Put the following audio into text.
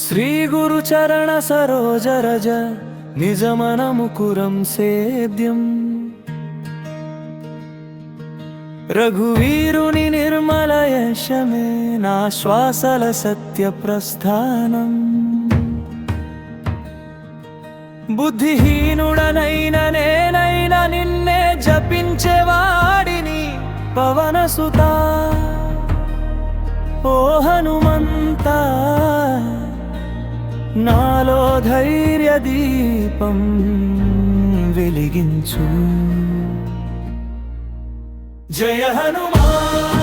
శ్రీ గురు చరణ సరోజ రజ నిజమన ముకురం సేద్యం రఘువీరుని నిర్మల యశమే నా శ్వాసల సత్య ప్రస్థానం బుద్ధిహీనుడనైన నేనైనా నిన్నే జపించేవాడిని పవనసుతా ఓ హనుమంతా నాలో ధైర్య దీపం వెలిగించు జయ హనుమాన్।